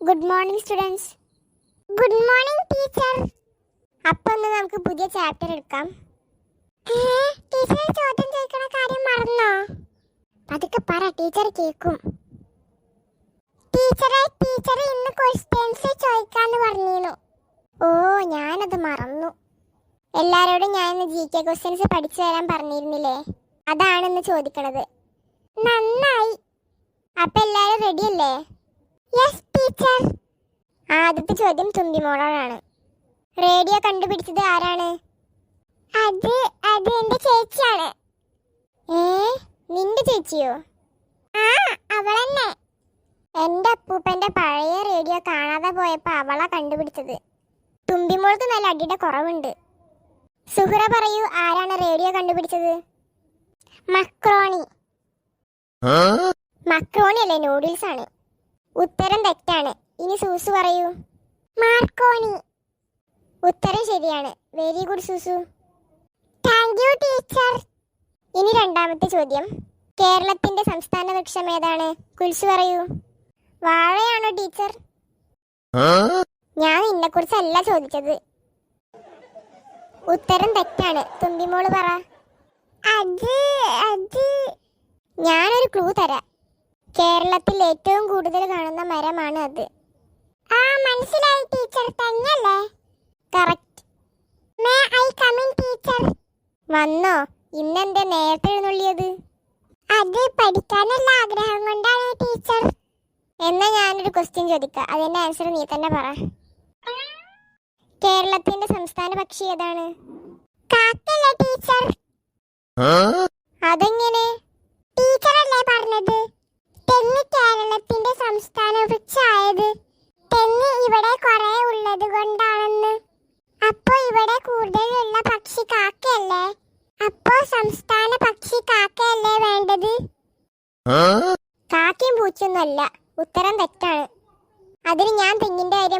Good morning students. Good morning teacher. അപ്പോൾ നമുക്ക് പുതിയ ചാപ്റ്റർ എടുക്കാം. ടീച്ചർ ചോദ്യം ചോദിക്കണ കാര്യം മറന്നോ? പതുക്കെ പറ, ടീച്ചർ കേൾക്കും. ടീച്ചർ ഇന്ന് ക്വസ്റ്റ്യൻസ് ചോദിക്കാന്ന് പറഞ്ഞിരുന്നു. ഓ, ഞാനത് മറന്നു. എല്ലാരോടും ഞാൻ ഇന്ന് GK ക്വസ്റ്റ്യൻസ് പഠിച്ചു തരാൻ പറഞ്ഞിരുന്നില്ലേ? അതാണ് ഇന്ന് ചോദിക്കണത്. നന്നായി. അപ്പൊ എല്ലാരും റെഡി അല്ലേ? Yes teacher. ആദ്യത്തെ ചോദ്യം തുമ്പിമോളോടാണ്. റേഡിയോ കണ്ടുപിടിച്ചത് ആരാണ്? അത് എന്റെ ചേച്ചിയാണ്. നിന്റെ ചേച്ചിയോ? ആ, അവളെന്നെ. എന്റെ അപ്പൂപ്പന്റെ പഴയ റേഡിയോ കാണാതെ പോയപ്പോ അവളാ കണ്ടുപിടിച്ചത്. തുമ്പിമോൾക്ക് നല്ല അടിയുടെ കുറവുണ്ട്. സുഹറ പറയൂ, ആരാണ് റേഡിയോ കണ്ടുപിടിച്ചത്? മക്രോണി. മക്രോണി അല്ലേ, നൂഡിൽസ് ആണ്. ഉത്തരം തെറ്റാണ്. ഇനി സൂസു പറയൂ. മാർക്കോണി. ഉത്തരം ശരിയാണ്. Very good Susu. Thank you teacher. ഇനി രണ്ടാമത്തെ ചോദ്യം. കേരളത്തിന്റെ സംസ്ഥാന വൃക്ഷം ഏതാണ്? കുൽസു പറയൂ. വാഴയാണോ ടീച്ചർ? ഞാൻ നിന്നെ കുറിച്ചല്ല ചോദിച്ചത്. ഉത്തരം തെറ്റാണ്. തുമ്പിമോള് പറ. ഞാനൊരു ക്ലൂ തരാം. കേരളത്തിൽ ഏറ്റവും കൂടുതൽ കാണുന്ന മരമാണ് അത്. ആ, മനസ്സിലായി ടീച്ചർ. തന്നെയല്ലേ? Correct. May I come in teacher? വന്നോ? ഇന്നെന്താ നേരത്തെ എഴുന്നള്ളിയത്? അത് പഠിക്കാനുള്ള ആഗ്രഹം കൊണ്ടാണ് ടീച്ചർ. എന്നാ ഞാനൊരു ക്വസ്റ്റ്യൻ ചോദിക്കാം, അതിന്റെ ആൻസർ നീ തന്നെ പറ. കേരളത്തിന്റെ സംസ്ഥാന പക്ഷി ഏതാണ്? കാക്കല്ലേ ടീച്ചർ? അതെങ്ങനെ? ടീച്ചറല്ലേ പറഞ്ഞത് തെങ്ങ് കേരളത്തിന്റെ സംസ്ഥാന വൃക്ഷമായത്? തെങ്ങ് ഇവിടെ കുറെ ഉള്ളത് കൊണ്ടാണെന്ന്. അപ്പോ ഇവിടെ കൂടുതലുള്ള പക്ഷി കാക്കയല്ലേ? അപ്പോ സംസ്ഥാന പക്ഷി കാക്കയല്ലേ വേണ്ടത്? കാക്കയും പൂച്ചയൊന്നുമല്ല. ഉത്തരം തെറ്റാണ്. അതിന് ഞാൻ തെങ്ങിന്റെ കാര്യം